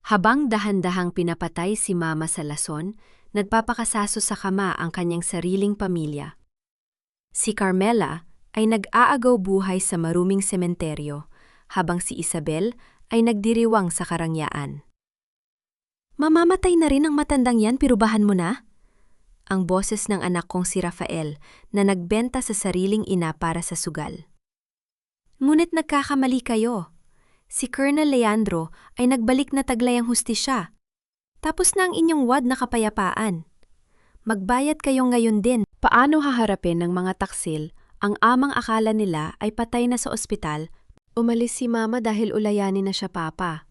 Habang dahan-dahang pinapatay si Mama sa lason, nagpapakasaso sa kama ang kanyang sariling pamilya. Si Carmela ay nag-aagaw buhay sa maruming sementeryo, habang si Isabel ay nagdiriwang sa karangyaan. "Mamamatay na rin ang matandang yan, pirubahan mo na?" Ang boses ng anak kong si Rafael na nagbenta sa sariling ina para sa sugal. "Ngunit nagkakamali kayo. Si Colonel Leandro ay nagbalik na taglay ang hustisya. Tapos na ang inyong wad na kapayapaan. Magbayad kayo ngayon din." Paano haharapin ng mga taksil ang amang akala nila ay patay na sa ospital? Umalis si Mama dahil ulayanin na siya, Papa.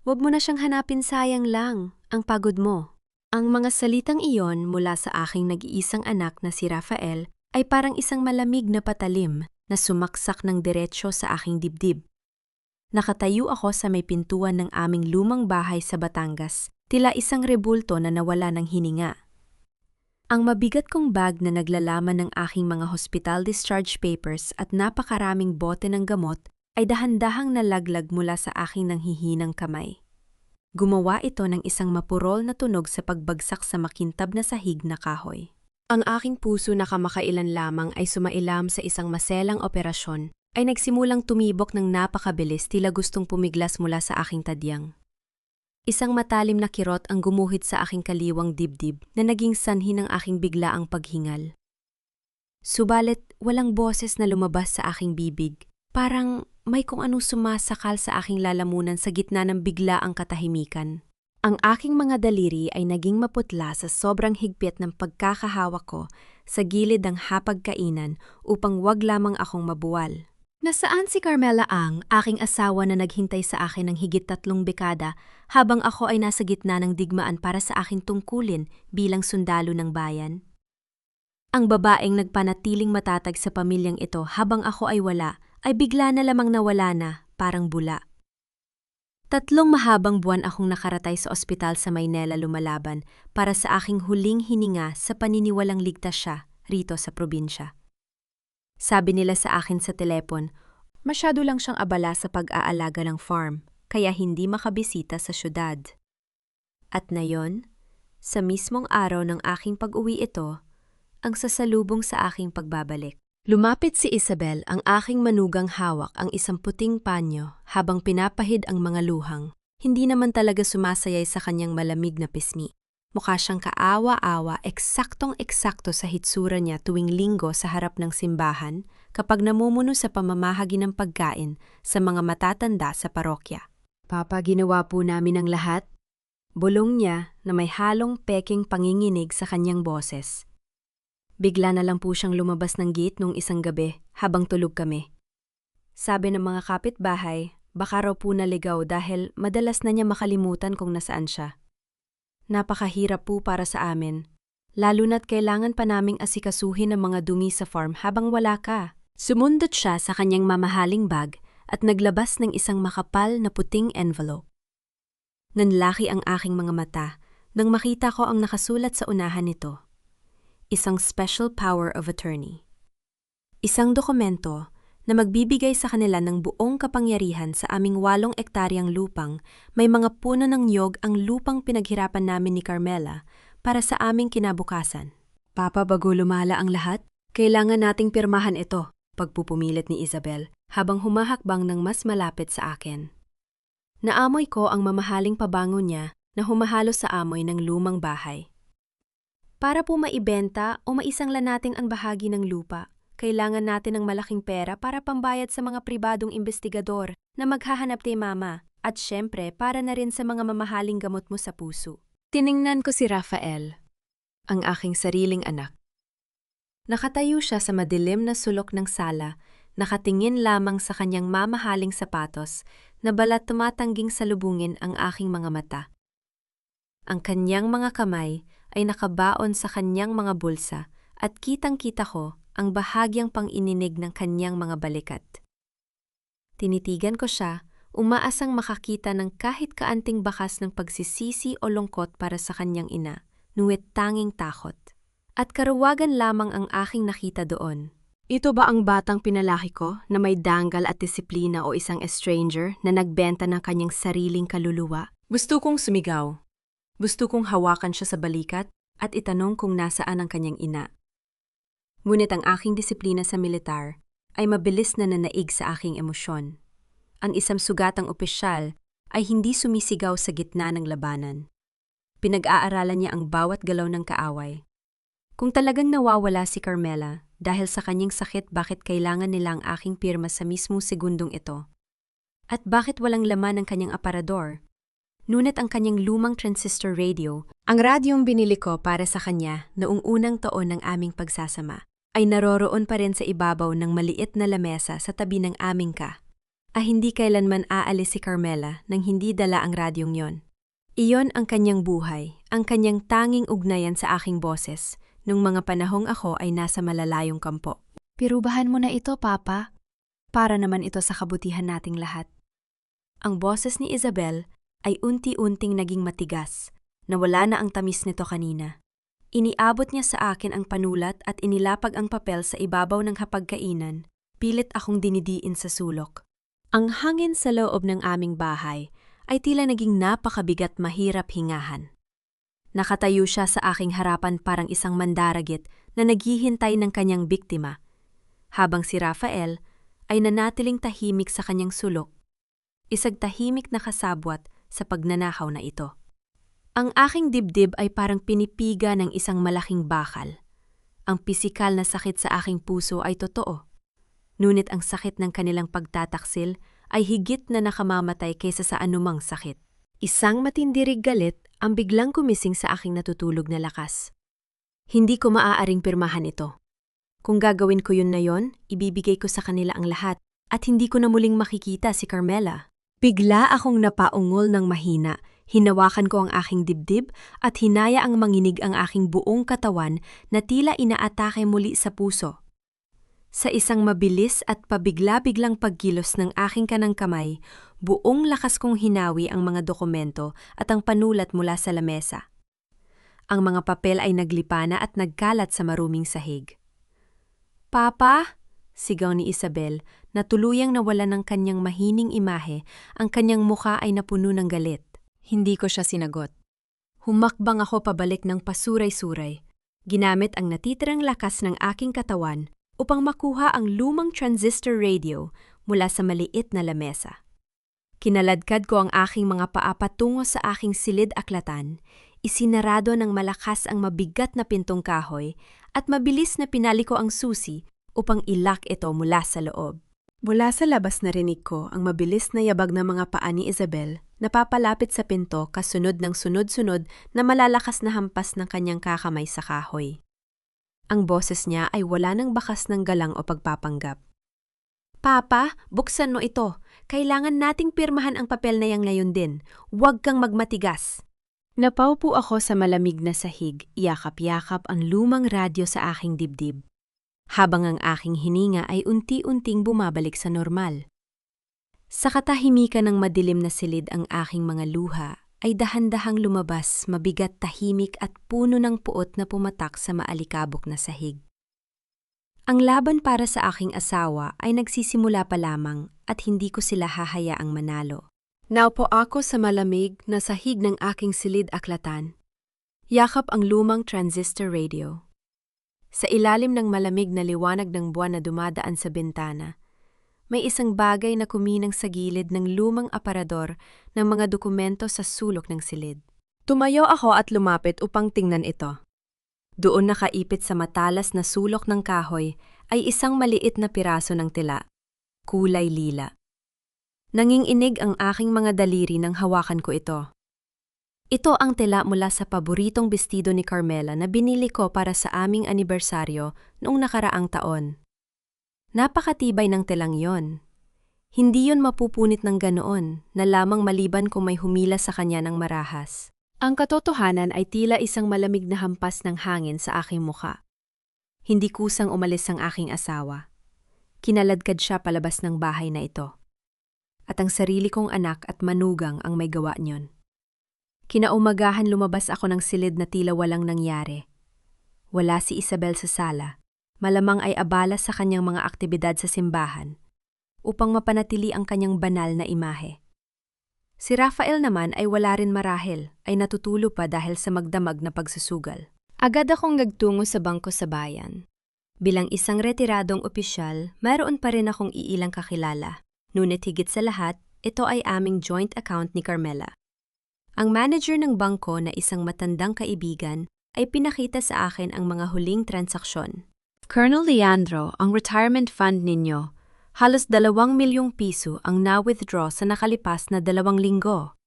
"Huwag mo na siyang hanapin, sayang lang ang pagod mo." Ang mga salitang iyon mula sa aking nag-iisang anak na si Rafael ay parang isang malamig na patalim na sumaksak ng diretsyo sa aking dibdib. Nakatayo ako sa may pintuan ng aming lumang bahay sa Batangas, tila isang rebulto na nawala ng hininga. Ang mabigat kong bag na naglalaman ng aking mga hospital discharge papers at napakaraming bote ng gamot ay dahan-dahang nalaglag mula sa aking nanghihinang kamay. Gumawa ito ng isang mapurol na tunog sa pagbagsak sa makintab na sahig na kahoy. Ang aking puso na kamakailan lamang ay sumailam sa isang maselang operasyon ay nagsimulang tumibok ng napakabilis, tila gustong pumiglas mula sa aking tadyang. Isang matalim na kirot ang gumuhit sa aking kaliwang dibdib na naging sanhi ng aking biglaang paghingal. Subalit walang boses na lumabas sa aking bibig, parang may kung anong sumasakal sa aking lalamunan sa gitna ng biglaang katahimikan. Ang aking mga daliri ay naging maputla sa sobrang higpit ng pagkakahawak ko sa gilid ng hapagkainan upang wag lamang akong mabuwal. Nasaan si Carmela Ang, aking asawa na naghintay sa akin ng higit 3 dekada habang ako ay nasa gitna ng digmaan para sa aking tungkulin bilang sundalo ng bayan? Ang babaeng nagpanatiling matatag sa pamilyang ito habang ako ay wala, ay bigla na lamang nawala na, parang bula. 3 mahabang buwan akong nakaratay sa ospital sa Maynila lumalaban para sa aking huling hininga sa paniniwalang ligtas siya rito sa probinsya. Sabi nila sa akin sa telepon, masyado lang siyang abala sa pag-aalaga ng farm, kaya hindi makabisita sa syudad. At nayon, sa mismong araw ng aking pag-uwi ito, ang sasalubong sa aking pagbabalik. Lumapit si Isabel, ang aking manugang hawak ang isang puting panyo habang pinapahid ang mga luhang. Hindi naman talaga sumasayay sa kanyang malamig na pisngi. Mukha siyang kaawa-awa, eksaktong-eksakto sa hitsura niya tuwing Linggo sa harap ng simbahan kapag namumuno sa pamamahagi ng pagkain sa mga matatanda sa parokya. "Papa, ginawa po namin ang lahat?" Bulong niya na may halong peking panginginig sa kanyang boses. Bigla na lang po siyang lumabas ng gate nung isang gabi habang tulog kami. Sabi ng mga kapitbahay, baka raw po naligaw dahil madalas na niya makalimutan kung nasaan siya. Napakahirap po para sa amin, lalo na't kailangan pa naming asikasuhin ang mga dumi sa farm habang wala ka. Sumundot siya sa kanyang mamahaling bag at naglabas ng isang makapal na puting envelope. Nanlaki ang aking mga mata nang makita ko ang nakasulat sa unahan nito. Isang special power of attorney. Isang dokumento na magbibigay sa kanila ng buong kapangyarihan sa aming 8 ektaryang lupang, may mga puno ng niyog ang lupang pinaghirapan namin ni Carmela para sa aming kinabukasan. "Papa, bago lumala ang lahat, kailangan nating pirmahan ito," pagpupumilit ni Isabel habang humahakbang ng mas malapit sa akin. Naamoy ko ang mamahaling pabango niya na humahalo sa amoy ng lumang bahay. "Para po maibenta o maisangla natin ang bahagi ng lupa, kailangan natin ng malaking pera para pambayad sa mga pribadong investigador na maghahanap kay Mama at syempre para na rin sa mga mamahaling gamot mo sa puso." Tiningnan ko si Rafael, ang aking sariling anak. Nakatayo siya sa madilim na sulok ng sala, nakatingin lamang sa kanyang mamahaling sapatos na balat tumatangging salubungin ang aking mga mata. Ang kanyang mga kamay ay nakabaon sa kanyang mga bulsa at kitang-kita ko ang bahagyang pang-ininig ng kanyang mga balikat. Tinitigan ko siya, umaasang makakita ng kahit kaanting bakas ng pagsisisi o lungkot para sa kanyang ina, nuwit tanging takot. At karuwagan lamang ang aking nakita doon. Ito ba ang batang pinalaki ko na may danggal at disiplina o isang stranger na nagbenta ng kanyang sariling kaluluwa Gusto kong sumigaw. Gusto kong hawakan siya sa balikat at itanong kung nasaan ang kanyang ina. Ngunit ang aking disiplina sa militar ay mabilis na nanaig sa aking emosyon. Ang isang sugatang opisyal ay hindi sumisigaw sa gitna ng labanan. Pinag-aaralan niya ang bawat galaw ng kaaway. Kung talagang nawawala si Carmela dahil sa kanyang sakit, bakit kailangan nila ang aking pirma sa mismong segundong ito? At bakit walang laman ang kanyang aparador? Ngunit ang kanyang lumang transistor radio, ang radyong binili ko para sa kanya noong unang taon ng aming pagsasama, ay naroroon pa rin sa ibabaw ng maliit na lamesa sa tabi ng aming hindi kailanman aalis si Carmela nang hindi dala ang radyong yon. Iyon ang kanyang buhay, ang kanyang tanging ugnayan sa aking boses, nung mga panahong ako ay nasa malalayong kampo. Pirubahan mo na ito, Papa. Para naman ito sa kabutihan nating lahat. Ang boses ni Isabel ay unti-unting naging matigas, na wala na ang tamis nito kanina. Iniabot niya sa akin ang panulat at inilapag ang papel sa ibabaw ng hapagkainan, pilit akong dinidiin sa sulok. Ang hangin sa loob ng aming bahay ay tila naging napakabigat, mahirap hingahan. Nakatayo siya sa aking harapan parang isang mandaragit na naghihintay ng kanyang biktima, habang si Rafael ay nanatiling tahimik sa kanyang sulok, isang tahimik na kasabwat sa pagnanakaw na ito. Ang aking dibdib ay parang pinipiga ng isang malaking bakal. Ang pisikal na sakit sa aking puso ay totoo. Ngunit ang sakit ng kanilang pagtataksil ay higit na nakamamatay kaysa sa anumang sakit. Isang matindirig galit ang biglang kumising sa aking natutulog na lakas. Hindi ko maaaring pirmahan ito. Kung gagawin ko yun na yon, ibibigay ko sa kanila ang lahat at hindi ko na muling makikita si Carmela. Bigla akong napaungol ng mahina, hinawakan ko ang aking dibdib at hinaya ang manginig ang aking buong katawan na tila inaatake muli sa puso. Sa isang mabilis at pabigla-biglang pagkilos ng aking kanang kamay, buong lakas kong hinawi ang mga dokumento at ang panulat mula sa lamesa. Ang mga papel ay naglipa na at nagkalat sa maruming sahig. "Papa!" sigaw ni Isabel, na tuluyang nawala ng kanyang mahining imahe, ang kanyang mukha ay napuno ng galit. Hindi ko siya sinagot. Humakbang ako pabalik ng pasuray-suray, ginamit ang natitirang lakas ng aking katawan upang makuha ang lumang transistor radio mula sa maliit na lamesa. Kinaladkad ko ang aking mga paa patungo sa aking silid-aklatan, isinarado ng malakas ang mabigat na pintong kahoy at mabilis na pinali ko ang susi upang ilak ito mula sa loob. Mula sa labas narinig ko ang mabilis na yabag ng mga paa ni Isabel na papalapit sa pinto kasunod ng sunod-sunod na malalakas na hampas ng kanyang kakamay sa kahoy. Ang boses niya ay wala ng bakas ng galang o pagpapanggap. "Papa, buksan mo ito. Kailangan nating pirmahan ang papel na yang ngayon din. Huwag kang magmatigas." Napaupo ako sa malamig na sahig, yakap-yakap ang lumang radyo sa aking dibdib, habang ang aking hininga ay unti-unting bumabalik sa normal. Sa katahimikan ng madilim na silid ang aking mga luha ay dahan-dahang lumabas, mabigat, tahimik at puno ng puot na pumatak sa maalikabok na sahig. Ang laban para sa aking asawa ay nagsisimula pa lamang at hindi ko sila hahayaang manalo. Naupo ako sa malamig na sahig ng aking silid-aklatan. Yakap ang lumang transistor radio. Sa ilalim ng malamig na liwanag ng buwan na dumadaan sa bintana, may isang bagay na kuminang sa gilid ng lumang aparador ng mga dokumento sa sulok ng silid. Tumayo ako at lumapit upang tingnan ito. Doon nakaipit sa matalas na sulok ng kahoy ay isang maliit na piraso ng tila, kulay lila. Nanginginig ang aking mga daliri nang hawakan ko ito. Ito ang tela mula sa paboritong bestido ni Carmela na binili ko para sa aming anibersaryo noong nakaraang taon. Napakatibay ng telang yon. Hindi yon mapupunit ng ganoon na lamang maliban kung may humila sa kanya ng marahas. Ang katotohanan ay tila isang malamig na hampas ng hangin sa aking mukha. Hindi kusang umalis ang aking asawa. Kinaladkad siya palabas ng bahay na ito. At ang sarili kong anak at manugang ang may gawa niyon. Kinaumagahan lumabas ako ng silid na tila walang nangyari. Wala si Isabel sa sala. Malamang ay abala sa kanyang mga aktibidad sa simbahan upang mapanatili ang kanyang banal na imahe. Si Rafael naman ay wala rin marahil, ay natutulo pa dahil sa magdamag na pagsusugal. Agad akong nagtungo sa bangko sa bayan. Bilang isang retiradong opisyal, mayroon pa rin akong iilang kakilala. Ngunit higit sa lahat, ito ay aming joint account ni Carmela. Ang manager ng bangko na isang matandang kaibigan ay pinakita sa akin ang mga huling transaksyon. Colonel Leandro, ang retirement fund ninyo, halos 2 milyong piso ang na-withdraw sa nakalipas na 2 linggo.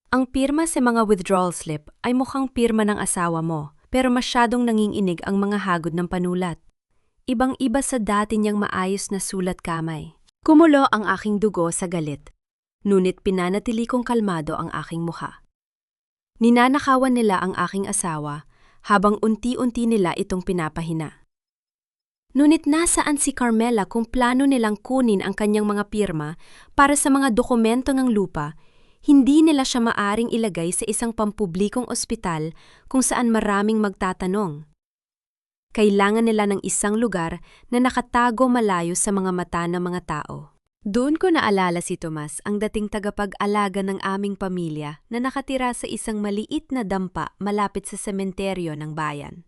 Ang pirma sa mga withdrawal slip ay mukhang pirma ng asawa mo, pero masyadong nanginginig ang mga hagod ng panulat. Ibang-iba sa dati niyang maayos na sulat kamay. Kumulo ang aking dugo sa galit, ngunit pinanatili kong kalmado ang aking mukha. Ninanakawan nila ang aking asawa habang unti-unti nila itong pinapahina. Ngunit nasaan si Carmela kung plano nilang kunin ang kanyang mga pirma para sa mga dokumento ng lupa, hindi nila siya maaring ilagay sa isang pampublikong ospital kung saan maraming magtatanong. Kailangan nila ng isang lugar na nakatago malayo sa mga mata ng mga tao. Doon ko naalala si Tomas, ang dating tagapag-alaga ng aming pamilya na nakatira sa isang maliit na dampa malapit sa sementeryo ng bayan.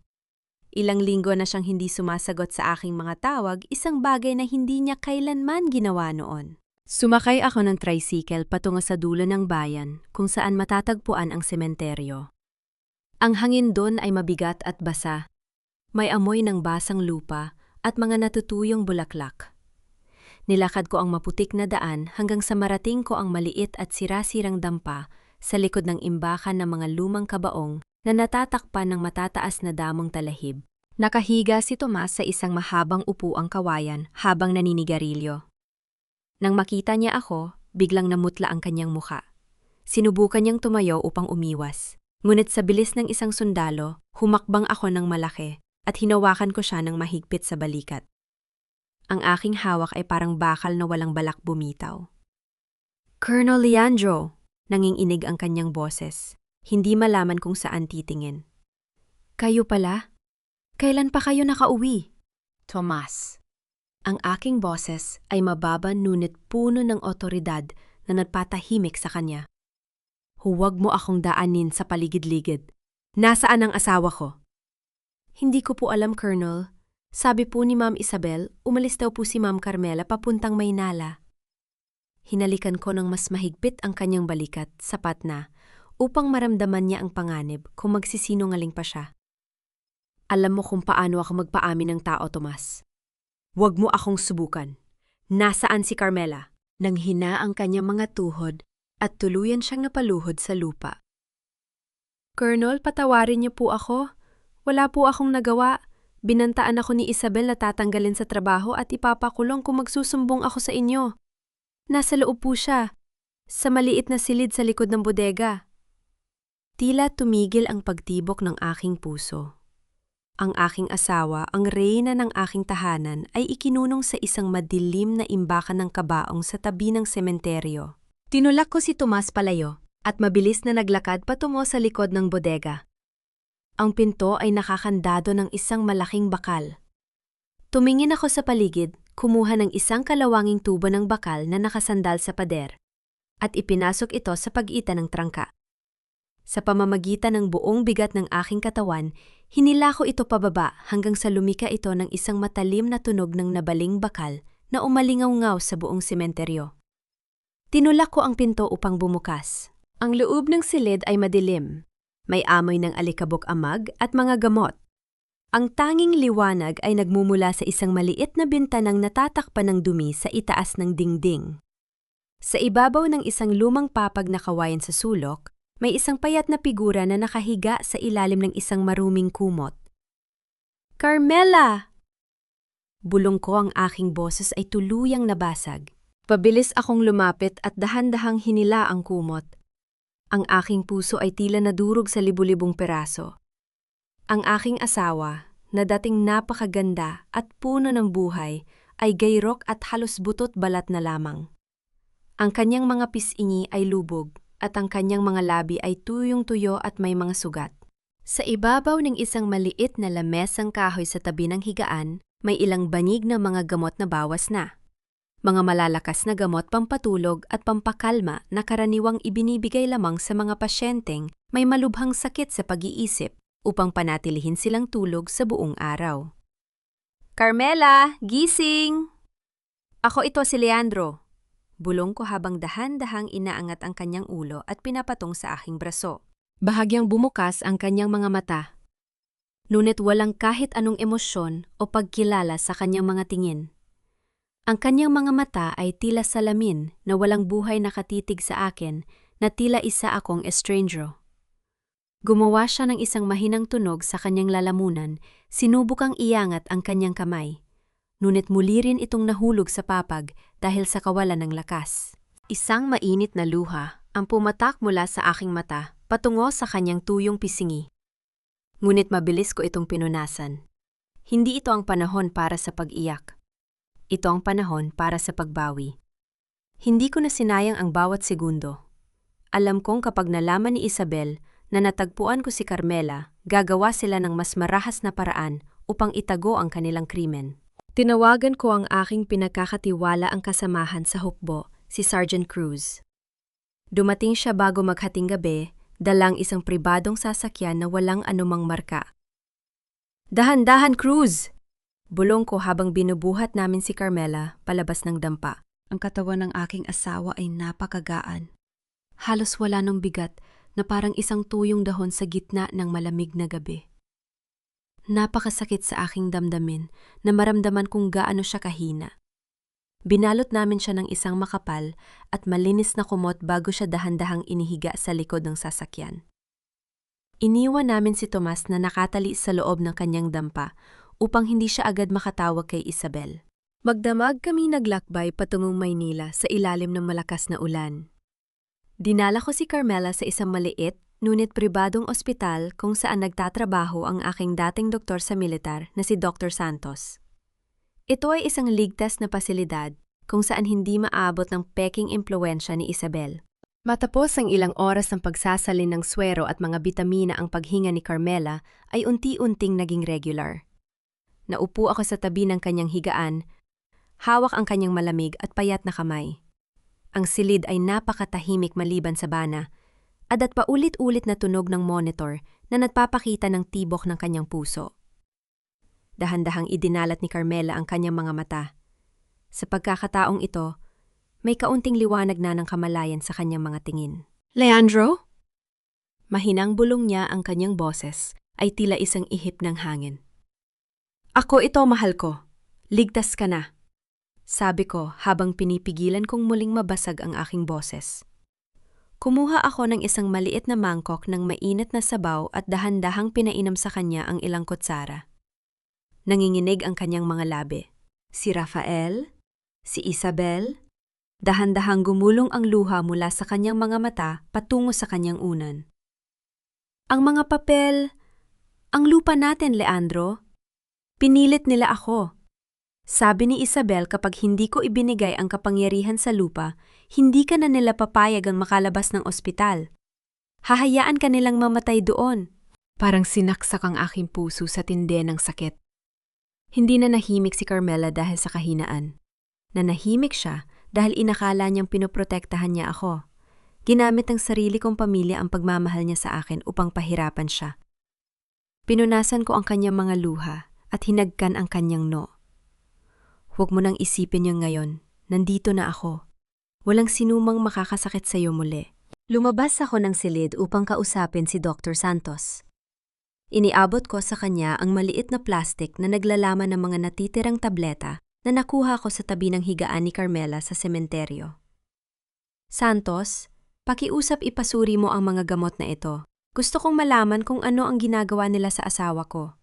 Ilang linggo na siyang hindi sumasagot sa aking mga tawag, isang bagay na hindi niya kailanman ginawa noon. Sumakay ako ng tricycle patungo sa dulo ng bayan kung saan matatagpuan ang sementeryo. Ang hangin doon ay mabigat at basa. May amoy ng basang lupa at mga natutuyong bulaklak. Nilakad ko ang maputik na daan hanggang sa marating ko ang maliit at sira-sirang dampa sa likod ng imbakan ng mga lumang kabaong na natatakpan ng matataas na damong talahib. Nakahiga si Tomas sa isang mahabang upuang kawayan habang naninigarilyo. Nang makita niya ako, biglang namutla ang kanyang mukha. Sinubukan niyang tumayo upang umiwas. Ngunit sa bilis ng isang sundalo, humakbang ako ng malaki at hinawakan ko siya ng mahigpit sa balikat. Ang aking hawak ay parang bakal na walang balak bumitaw. Colonel Leandro, nanginginig ang kanyang boses. Hindi malaman kung saan titingin. Kayo pala? Kailan pa kayo nakauwi? Tomas. Ang aking boses ay mababa ngunit puno ng otoridad na nagpatahimik sa kanya. Huwag mo akong daanin sa paligid-ligid. Nasaan ang asawa ko? Hindi ko po alam, Colonel. Sabi po ni Ma'am Isabel, umalis daw po si Ma'am Carmela papuntang Maynala. Hinalikan ko ng mas mahigpit ang kanyang balikat, sapat na, upang maramdaman niya ang panganib kung magsisinungaling pa siya. Alam mo kung paano ako magpaamin ng tao, Tomas. Huwag mo akong subukan. Nasaan si Carmela? Nang hina ang kanyang mga tuhod at tuluyan siyang napaluhod sa lupa. Colonel, patawarin niyo po ako. Wala po akong nagawa. Binantaan ako ni Isabel na tatanggalin sa trabaho at ipapakulong kung magsusumbong ako sa inyo. Nasa loob po siya, sa maliit na silid sa likod ng bodega. Tila tumigil ang pagtibok ng aking puso. Ang aking asawa, ang reyna ng aking tahanan, ay ikinunong sa isang madilim na imbakan ng kabaong sa tabi ng sementeryo. Tinulak ko si Tomas palayo at mabilis na naglakad patungo sa likod ng bodega. Ang pinto ay nakakandado ng isang malaking bakal. Tumingin ako sa paligid, kumuha ng isang kalawanging tubo ng bakal na nakasandal sa pader, at ipinasok ito sa pagitan ng trangka. Sa pamamagitan ng buong bigat ng aking katawan, hinila ko ito pababa hanggang sa lumika ito ng isang matalim na tunog ng nabaling bakal na umalingaw-ngaw sa buong sementeryo. Tinulak ko ang pinto upang bumukas. Ang loob ng silid ay madilim. May amoy ng alikabok amag at mga gamot. Ang tanging liwanag ay nagmumula sa isang maliit na bintanang natatakpan ng dumi sa itaas ng dingding. Sa ibabaw ng isang lumang papag na kawayan sa sulok, may isang payat na figura na nakahiga sa ilalim ng isang maruming kumot. Carmela! Bulong ko, ang aking boses ay tuluyang nabasag. Pabilis akong lumapit at dahan-dahang hinila ang kumot. Ang aking puso ay tila nadurog sa libu-libong peraso. Ang aking asawa, na dating napakaganda at puno ng buhay, ay gayrok at halos butot balat na lamang. Ang kanyang mga pisngi ay lubog at ang kanyang mga labi ay tuyong-tuyo at may mga sugat. Sa ibabaw ng isang maliit na lamesang kahoy sa tabi ng higaan, may ilang banig na mga gamot na bawas na. Mga malalakas na gamot pampatulog at pampakalma na karaniwang ibinibigay lamang sa mga pasyenteng may malubhang sakit sa pag-iisip upang panatilihin silang tulog sa buong araw. Carmela, gising! Ako ito si Leandro. Bulong ko habang dahan-dahang inaangat ang kanyang ulo at pinapatong sa aking braso. Bahagyang bumukas ang kanyang mga mata. Ngunit walang kahit anong emosyon o pagkilala sa kanyang mga tingin. Ang kanyang mga mata ay tila salamin na walang buhay nakatitig sa akin na tila isa akong estrangero. Gumawa siya ng isang mahinang tunog sa kanyang lalamunan, sinubukang iangat ang kanyang kamay. Ngunit muli rin itong nahulog sa papag dahil sa kawalan ng lakas. Isang mainit na luha ang pumatak mula sa aking mata patungo sa kanyang tuyong pisingi. Ngunit mabilis ko itong pinunasan. Hindi ito ang panahon para sa pag-iyak. Ito ang panahon para sa pagbawi. Hindi ko na sinayang ang bawat segundo. Alam kong kapag nalaman ni Isabel na natagpuan ko si Carmela, gagawa sila ng mas marahas na paraan upang itago ang kanilang krimen. Tinawagan ko ang aking pinagkakatiwala ang kasamahan sa hukbo, si Sergeant Cruz. Dumating siya bago maghating gabi, dalang isang pribadong sasakyan na walang anumang marka. "Dahan-dahan, Cruz!" Bulong ko habang binubuhat namin si Carmela palabas ng dampa. Ang katawan ng aking asawa ay napakagaan. Halos wala nung bigat na parang isang tuyong dahon sa gitna ng malamig na gabi. Napakasakit sa aking damdamin na maramdaman kung gaano siya kahina. Binalot namin siya ng isang makapal at malinis na kumot bago siya dahan-dahang inihiga sa likod ng sasakyan. Iniwan namin si Tomas na nakatali sa loob ng kanyang dampa upang hindi siya agad makatawag kay Isabel. Magdamag kami naglakbay patungong Maynila sa ilalim ng malakas na ulan. Dinala ko si Carmela sa isang maliit, ngunit pribadong ospital kung saan nagtatrabaho ang aking dating doktor sa militar na si Dr. Santos. Ito ay isang ligtas na pasilidad kung saan hindi maabot ng peking impluwensya ni Isabel. Matapos ang ilang oras ng pagsasalin ng swero at mga bitamina ang paghinga ni Carmela ay unti-unting naging regular. Naupo ako sa tabi ng kanyang higaan, hawak ang kanyang malamig at payat na kamay. Ang silid ay napakatahimik maliban sa bana, at paulit-ulit na tunog ng monitor na nagpapakita ng tibok ng kanyang puso. Dahan-dahang idinalat ni Carmela ang kanyang mga mata. Sa pagkakataong ito, may kaunting liwanag na ng kamalayan sa kanyang mga tingin. "Leandro?" Mahinang bulong niya, ang kanyang boses ay tila isang ihip ng hangin. "Ako ito, mahal ko. Ligtas ka na," sabi ko habang pinipigilan kong muling mabasag ang aking boses. Kumuha ako ng isang maliit na mangkok ng mainit na sabaw at dahan-dahang pinainom sa kanya ang ilang kutsara. Nanginginig ang kanyang mga labi. Si Rafael, si Isabel, dahan-dahang gumulong ang luha mula sa kanyang mga mata patungo sa kanyang unan. "Ang mga papel, ang lupa natin, Leandro. Pinilit nila ako." Sabi ni Isabel, "Kapag hindi ko ibinigay ang kapangyarihan sa lupa, hindi ka na nila papayagang makalabas ng ospital. Hahayaan ka nilang mamatay doon." Parang sinaksak ang aking puso sa tindi ng sakit. Hindi na nahimik si Carmela dahil sa kahinaan. Nanahimik siya dahil inakala niyang pinoprotektahan niya ako. Ginamit ng sarili kong pamilya ang pagmamahal niya sa akin upang pahirapan siya. Pinunasan ko ang kanyang mga luha at hinagkan ang kanyang no. "Huwag mo nang isipin yung ngayon. Nandito na ako. Walang sinumang makakasakit sa iyo muli." Lumabas ako ng silid upang kausapin si Dr. Santos. Iniabot ko sa kanya ang maliit na plastik na naglalaman ng mga natitirang tableta na nakuha ko sa tabi ng higaan ni Carmela sa sementeryo. "Santos, pakiusap ipasuri mo ang mga gamot na ito. Gusto kong malaman kung ano ang ginagawa nila sa asawa ko."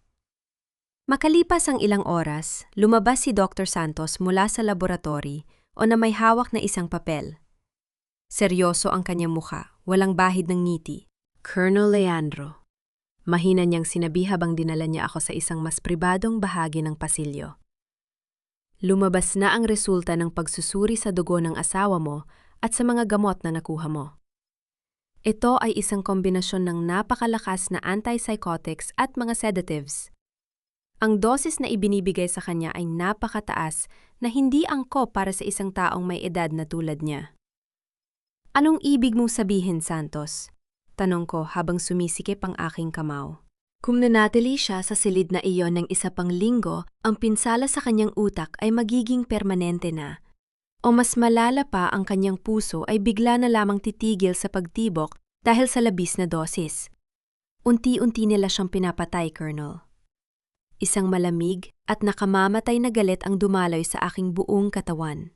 Makalipas ang ilang oras, lumabas si Dr. Santos mula sa laboratory o na may hawak na isang papel. Seryoso ang kanyang mukha, walang bahid ng ngiti. "Colonel Leandro," mahina niyang sinabi habang dinala niya ako sa isang mas pribadong bahagi ng pasilyo. "Lumabas na ang resulta ng pagsusuri sa dugo ng asawa mo at sa mga gamot na nakuha mo. Ito ay isang kombinasyon ng napakalakas na antipsychotics at mga sedatives. Ang dosis na ibinibigay sa kanya ay napakataas na hindi angkop para sa isang taong may edad na tulad niya. Anong ibig mong sabihin, Santos? Tanong ko habang sumisikip ang aking kamao. Kung nanatili siya sa silid na iyon ng isa pang linggo, ang pinsala sa kanyang utak ay magiging permanente na. O mas malala pa, ang kanyang puso ay bigla na lamang titigil sa pagtibok dahil sa labis na dosis. Unti-unti nila siyang pinapatay, Colonel. Isang malamig at nakamamatay na galit ang dumaloy sa aking buong katawan.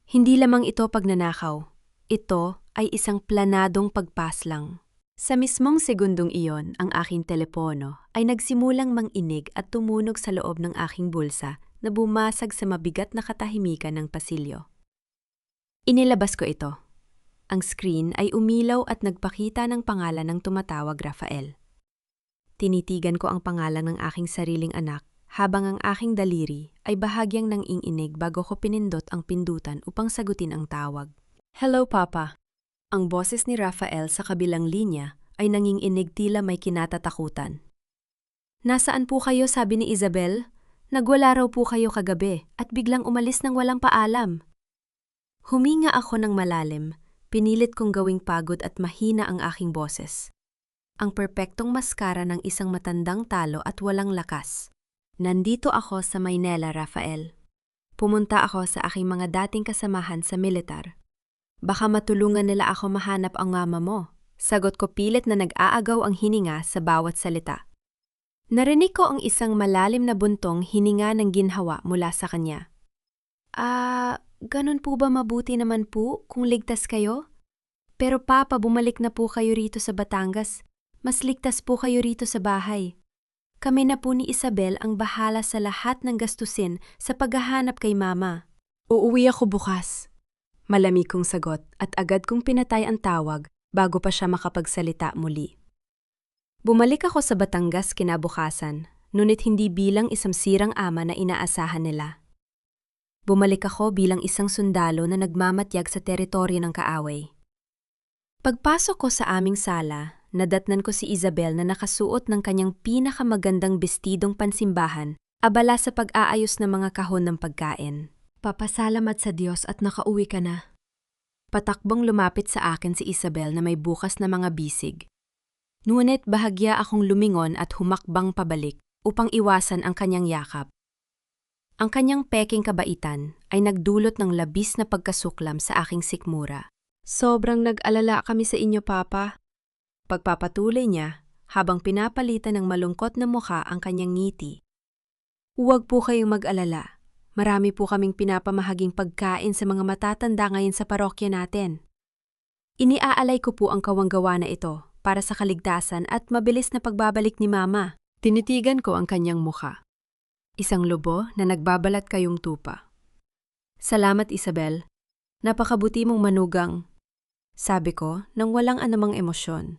Hindi lamang ito pagnanakaw. Ito ay isang planadong pagpaslang. Sa mismong segundong iyon, ang aking telepono ay nagsimulang manginig at tumunog sa loob ng aking bulsa na bumasag sa mabigat na katahimikan ng pasilyo. Inilabas ko ito. Ang screen ay umilaw at nagpakita ng pangalan ng tumatawag, Rafael. Tinitigan ko ang pangalan ng aking sariling anak habang ang aking daliri ay bahagyang nanginginig bago ko pinindot ang pindutan upang sagutin ang tawag. Hello, Papa. Ang boses ni Rafael sa kabilang linya ay nanginginig tila may kinatatakutan. Nasaan po kayo, sabi ni Isabel? Nagwala raw po kayo kagabi at biglang umalis ng walang paalam. Huminga ako ng malalim, pinilit kong gawing pagod at mahina ang aking boses. Ang perpektong maskara ng isang matandang talo at walang lakas. Nandito ako sa Maynila, Rafael. Pumunta ako sa aking mga dating kasamahan sa militar. Baka matulungan nila ako mahanap ang mama mo. Sagot ko pilit na nag-aagaw ang hininga sa bawat salita. Narinig ko ang isang malalim na buntong hininga ng ginhawa mula sa kanya. Ganun po ba, mabuti naman po kung ligtas kayo? Pero Papa, bumalik na po kayo rito sa Batangas. Mas ligtas po kayo rito sa bahay. Kami na po ni Isabel ang bahala sa lahat ng gastusin sa paghahanap kay Mama. Uuwi ako bukas. Malamig kong sagot at agad kong pinatay ang tawag bago pa siya makapagsalita muli. Bumalik ako sa Batangas kinabukasan, ngunit hindi bilang isang sirang ama na inaasahan nila. Bumalik ako bilang isang sundalo na nagmamatyag sa teritoryo ng kaaway. Pagpasok ko sa aming sala, nadatnan ko si Isabel na nakasuot ng kanyang pinakamagandang bestidong pansimbahan, abala sa pag-aayos ng mga kahon ng pagkain. Papasalamat sa Diyos at nakauwi ka na. Patakbong lumapit sa akin si Isabel na may bukas na mga bisig. Ngunit bahagya akong lumingon at humakbang pabalik upang iwasan ang kanyang yakap. Ang kanyang peking kabaitan ay nagdulot ng labis na pagkasuklam sa aking sikmura. Sobrang nag-alala kami sa inyo, Papa. Pagpapatuloy niya habang pinapalitan ng malungkot na mukha ang kanyang ngiti. Huwag po kayong mag-alala. Marami po kaming pinapamahaging pagkain sa mga matatanda ngayon sa parokya natin. Iniaalay ko po ang kawanggawa na ito para sa kaligtasan at mabilis na pagbabalik ni Mama. Tinitigan ko ang kanyang mukha. Isang lobo na nagbabalat kayong tupa. Salamat, Isabel. Napakabuti mong manugang. Sabi ko nang walang anumang emosyon.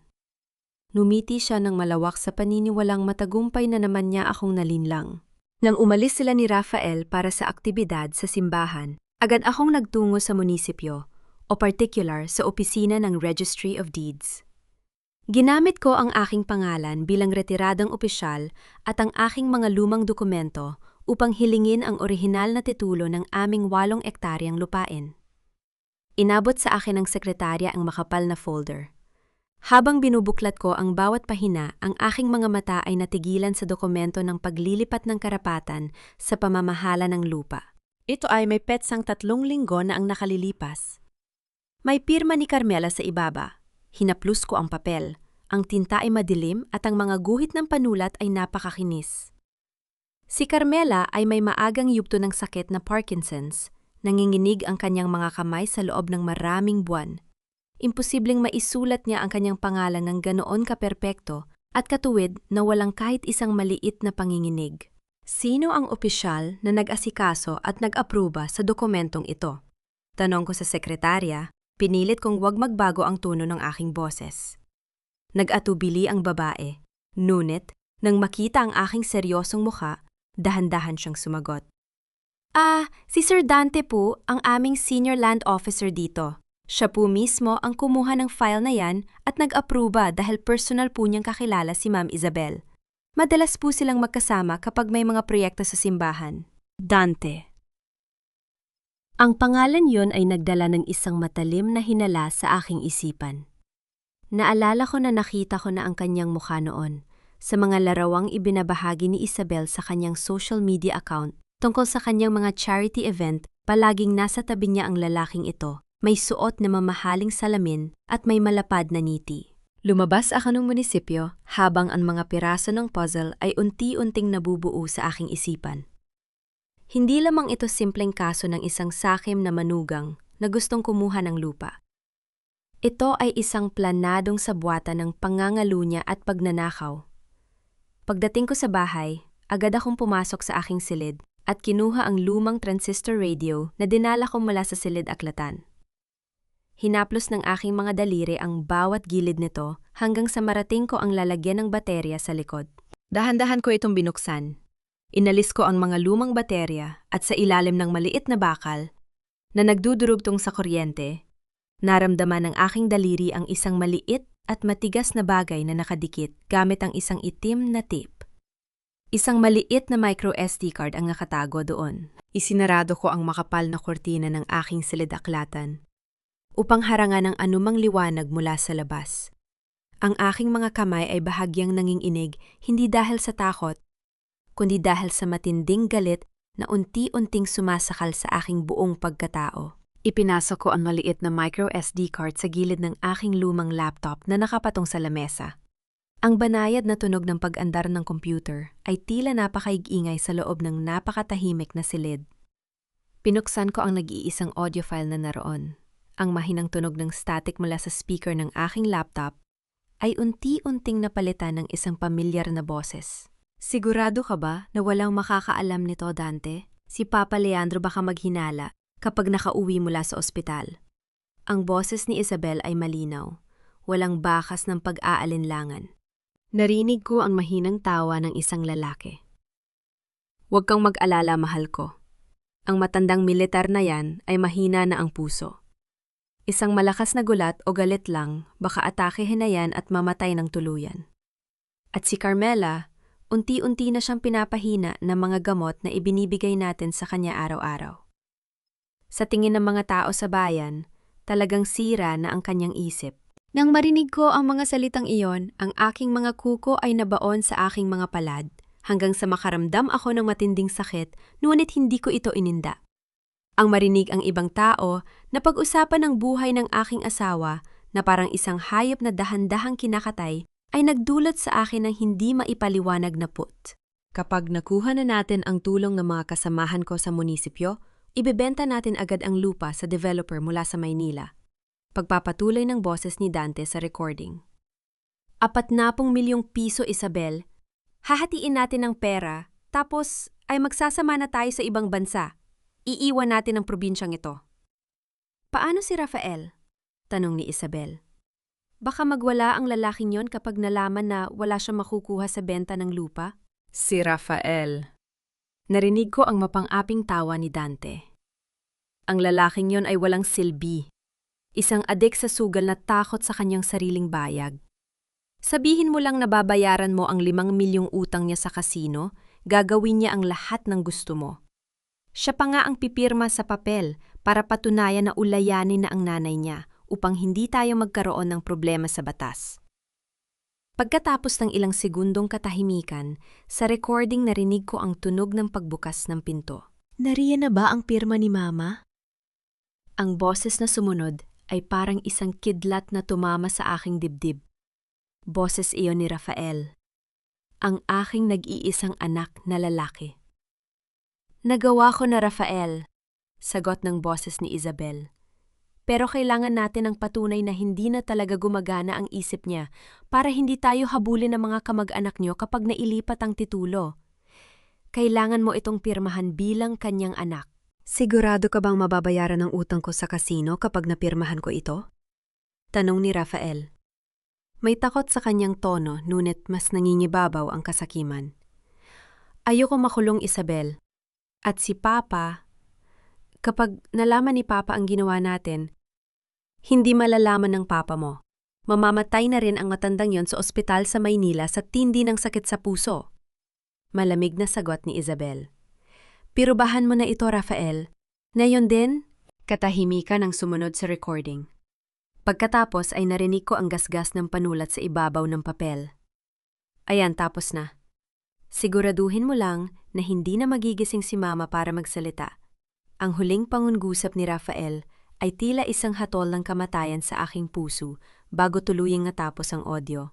Numiti siya ng malawak sa paniniwalang matagumpay na naman niya akong nalinlang. Nang umalis sila ni Rafael para sa aktibidad sa simbahan, agad akong nagtungo sa munisipyo, o particular sa opisina ng Registry of Deeds. Ginamit ko ang aking pangalan bilang retiradang opisyal at ang aking mga lumang dokumento upang hilingin ang orihinal na titulo ng aming 8 ektaryang lupain. Inabot sa akin ng sekretarya ang makapal na folder. Habang binubuklat ko ang bawat pahina, ang aking mga mata ay natigilan sa dokumento ng paglilipat ng karapatan sa pamamahala ng lupa. Ito ay may petsang 3 linggo na ang nakalilipas. May pirma ni Carmela sa ibaba. Hinaplus ko ang papel. Ang tinta ay madilim at ang mga guhit ng panulat ay napakakinis. Si Carmela ay may maagang yugto ng sakit na Parkinson's. Nanginginig ang kanyang mga kamay sa loob ng maraming buwan. Imposibleng maisulat niya ang kanyang pangalan ng ganoon kaperpekto at katuwid na walang kahit isang maliit na panginginig. Sino ang opisyal na nag-asikaso at nag-apruba sa dokumentong ito? Tanong ko sa sekretarya, pinilit kong huwag magbago ang tono ng aking boses. Nag-atubili ang babae, ngunit nang makita ang aking seryosong mukha, dahan-dahan siyang sumagot. Si Sir Dante po ang aming senior land officer dito. Siya po mismo ang kumuha ng file na yan at nag-apruba dahil personal po niyang kakilala si Ma'am Isabel. Madalas po silang magkasama kapag may mga proyekto sa simbahan. Dante. Ang pangalan yon ay nagdala ng isang matalim na hinala sa aking isipan. Naalala ko na nakita ko na ang kanyang mukha noon sa mga larawang ibinabahagi ni Isabel sa kanyang social media account tungkol sa kanyang mga charity event. Palaging nasa tabi niya ang lalaking ito, may suot na mamahaling salamin at may malapad na ngiti. Lumabas ako ng munisipyo habang ang mga piraso ng puzzle ay unti-unting nabubuo sa aking isipan. Hindi lamang ito simpleng kaso ng isang sakim na manugang na gustong kumuha ng lupa. Ito ay isang planadong sabwata ng pangangalunya at pagnanakaw. Pagdating ko sa bahay, agad akong pumasok sa aking silid at kinuha ang lumang transistor radio na dinala ko mula sa silid aklatan. Hinaplos ng aking mga daliri ang bawat gilid nito hanggang sa marating ko ang lalagyan ng baterya sa likod. Dahan-dahan ko itong binuksan. Inalis ko ang mga lumang baterya at sa ilalim ng maliit na bakal na nagdudurugtong sa kuryente, naramdaman ng aking daliri ang isang maliit at matigas na bagay na nakadikit gamit ang isang itim na tape. Isang maliit na micro SD card ang nakatago doon. Isinarado ko ang makapal na kortina ng aking silid-aklatan upang harangan ang anumang liwanag mula sa labas. Ang aking mga kamay ay bahagyang nanginginig hindi dahil sa takot, kundi dahil sa matinding galit na unti-unting sumasakal sa aking buong pagkatao. Ipinasok ko ang maliit na micro SD card sa gilid ng aking lumang laptop na nakapatong sa lamesa. Ang banayad na tunog ng pag-andar ng computer ay tila napakaingay sa loob ng napakatahimik na silid. Pinuksan ko ang nag-iisang audio file na naroon. Ang mahinang tunog ng static mula sa speaker ng aking laptop ay unti-unting napalitan ng isang pamilyar na boses. Sigurado ka ba na walang makakaalam nito, Dante? Si Papa Leandro baka maghinala kapag nakauwi mula sa ospital. Ang boses ni Isabel ay malinaw, walang bakas ng pag-aalinlangan. Narinig ko ang mahinang tawa ng isang lalaki. Huwag kang mag-alala, mahal ko. Ang matandang militar na yan ay mahina na ang puso. Isang malakas na gulat o galit lang, baka atakehin na yan at mamatay ng tuluyan. At si Carmela, unti-unti na siyang pinapahina ng mga gamot na ibinibigay natin sa kanya araw-araw. Sa tingin ng mga tao sa bayan, talagang sira na ang kanyang isip. Nang marinig ko ang mga salitang iyon, ang aking mga kuko ay nabaon sa aking mga palad, hanggang sa makaramdam ako ng matinding sakit, ngunit hindi ko ito ininda. Ang marinig ang ibang tao na pag-usapan ng buhay ng aking asawa na parang isang hayop na dahan-dahang kinakatay ay nagdulot sa akin ng hindi maipaliwanag na put. Kapag nakuha na natin ang tulong ng mga kasamahan ko sa munisipyo, ibebenta natin agad ang lupa sa developer mula sa Maynila. Pagpapatuloy ng boses ni Dante sa recording. 40 milyong piso, Isabel. Hahatiin natin ang pera, tapos ay magsasama na tayo sa ibang bansa. Iiwan natin ang probinsyang ito. Paano si Rafael? Tanong ni Isabel. Baka magwala ang lalaking yon kapag nalaman na wala siyang makukuha sa benta ng lupa? Si Rafael. Narinig ko ang mapang-aping tawa ni Dante. Ang lalaking yon ay walang silbi. Isang adik sa sugal na takot sa kanyang sariling bayag. Sabihin mo lang na babayaran mo ang 5 milyong utang niya sa kasino, gagawin niya ang lahat ng gusto mo. Siya pa nga ang pipirma sa papel para patunayan na ulayanin na ang nanay niya upang hindi tayo magkaroon ng problema sa batas. Pagkatapos ng ilang segundong katahimikan, sa recording narinig ko ang tunog ng pagbukas ng pinto. Nariyan na ba ang pirma ni Mama? Ang boses na sumunod ay parang isang kidlat na tumama sa aking dibdib. Boses iyon ni Rafael, ang aking nag-iisang anak na lalaki. Nagawa ko na, Rafael, sagot ng boses ni Isabel. Pero kailangan natin ng patunay na hindi na talaga gumagana ang isip niya para hindi tayo habulin ng mga kamag-anak niyo kapag nailipat ang titulo. Kailangan mo itong pirmahan bilang kanyang anak. Sigurado ka bang mababayaran ang utang ko sa kasino kapag napirmahan ko ito? Tanong ni Rafael. May takot sa kanyang tono, ngunit mas nangingibabaw ang kasakiman. Ayoko makulong, Isabel. At si Papa, kapag nalaman ni Papa ang ginawa natin, hindi malalaman ng Papa mo. Mamamatay na rin ang matandang yon sa ospital sa Maynila sa tindi ng sakit sa puso. Malamig na sagot ni Isabel. Pirubahan mo na ito, Rafael. Ngayon din, katahimikan ang sumunod sa recording. Pagkatapos ay narinig ko ang gasgas ng panulat sa ibabaw ng papel. Ayan, tapos na. Siguraduhin mo lang na hindi na magigising si Mama para magsalita. Ang huling pangungusap ni Rafael ay tila isang hatol ng kamatayan sa aking puso bago tuluyang natapos ang audio.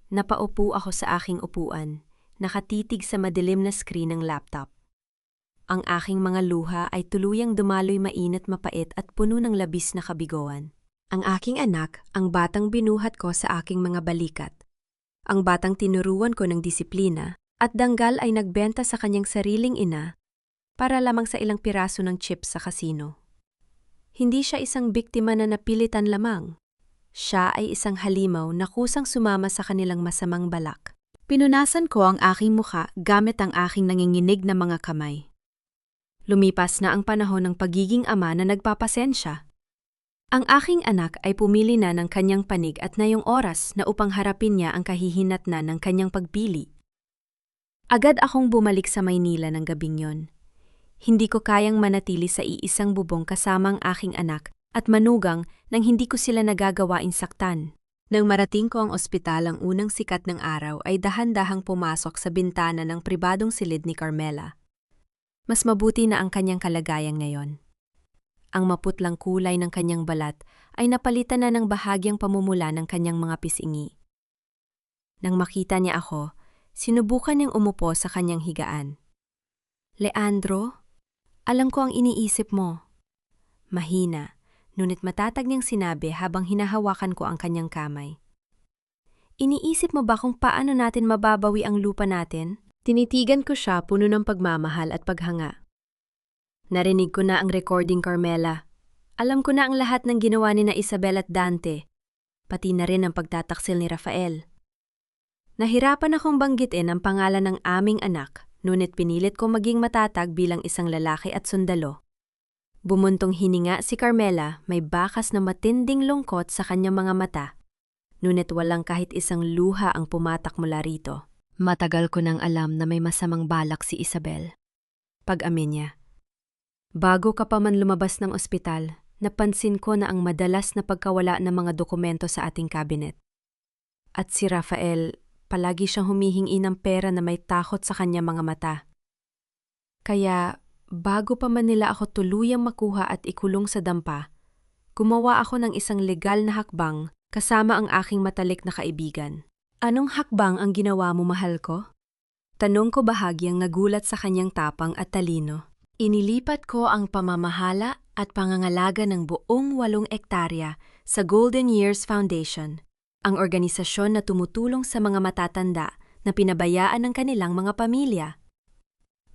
Napaupo ako sa aking upuan, nakatitig sa madilim na screen ng laptop. Ang aking mga luha ay tuluyang dumaloy mainit mapait at puno ng labis na kabigoan. Ang aking anak, ang batang binuhat ko sa aking mga balikat. Ang batang tinuruan ko ng disiplina at danggal ay nagbenta sa kanyang sariling ina para lamang sa ilang piraso ng chips sa kasino. Hindi siya isang biktima na napilitan lamang. Siya ay isang halimaw na kusang sumama sa kanilang masamang balak. Pinunasan ko ang aking muka gamit ang aking nanginginig na mga kamay. Lumipas na ang panahon ng pagiging ama na nagpapasensya. Ang aking anak ay pumili na ng kanyang panig at na yung oras na upang harapin niya ang kahihinatnan ng kanyang pagpili. Agad akong bumalik sa Maynila ng gabing yon. Hindi ko kayang manatili sa iisang bubong kasama ang aking anak at manugang nang hindi ko sila nagagawain saktan. Nang marating ko ang ospital, ang unang sikat ng araw ay dahan-dahang pumasok sa bintana ng pribadong silid ni Carmela. Mas mabuti na ang kanyang kalagayan ngayon. Ang maputlang kulay ng kanyang balat ay napalitan na ng bahagyang pamumula ng kanyang mga pisingi. Nang makita niya ako, sinubukan niyang umupo sa kanyang higaan. Leandro, alam ko ang iniisip mo. Mahina, ngunit matatag niyang sinabi habang hinahawakan ko ang kanyang kamay. Iniisip mo ba kung paano natin mababawi ang lupa natin? Tinitigan ko siya puno ng pagmamahal at paghanga. Narinig ko na ang recording, Carmela. Alam ko na ang lahat ng ginawa ni na Isabel at Dante, pati na rin ang pagtataksil ni Rafael. Nahirapan akong banggitin ang pangalan ng aming anak, ngunit pinilit ko maging matatag bilang isang lalaki at sundalo. Bumuntong hininga si Carmela, may bakas na matinding lungkot sa kanyang mga mata, ngunit walang kahit isang luha ang pumatak mula rito. Matagal ko nang alam na may masamang balak si Isabel. Pag-amin niya. Bago ka pa man lumabas ng ospital, napansin ko na ang madalas na pagkawala ng mga dokumento sa ating cabinet. At si Rafael, palagi siyang humihingi ng pera na may takot sa kanyang mga mata. Kaya, bago pa man nila ako tuluyang makuha at ikulong sa dampa, gumawa ako ng isang legal na hakbang kasama ang aking matalik na kaibigan. Anong hakbang ang ginawa mo, mahal ko? Tanong ko bahagyang nagulat sa kanyang tapang at talino. Inilipat ko ang pamamahala at pangangalaga ng buong 8 ektarya sa Golden Years Foundation, ang organisasyon na tumutulong sa mga matatanda na pinabayaan ng kanilang mga pamilya.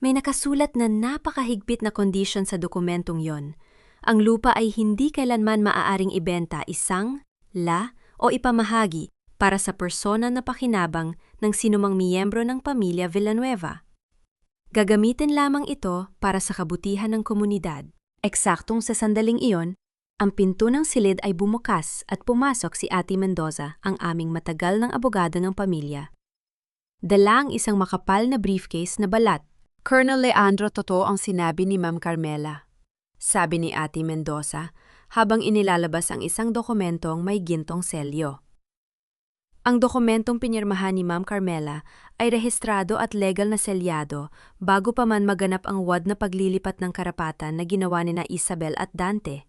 May nakasulat na napakahigpit na kondisyon sa dokumentong yon. Ang lupa ay hindi kailanman maaaring ibenta isang, o ipamahagi para sa persona na pakinabang ng sinumang miyembro ng pamilya Villanueva. Gagamitin lamang ito para sa kabutihan ng komunidad. Eksaktong sa sandaling iyon, ang pinto ng silid ay bumukas at pumasok si Ate Mendoza, ang aming matagal ng abogado ng pamilya. Dala ang isang makapal na briefcase na balat. Colonel Leandro, totoo ang sinabi ni Ma'am Carmela, sabi ni Ate Mendoza habang inilalabas ang isang dokumentong may gintong selyo. Ang dokumentong pinirmahan ni Ma'am Carmela ay rehistrado at legal na selyado bago pa man maganap ang wad na paglilipat ng karapatan na ginawa ni na Isabel at Dante.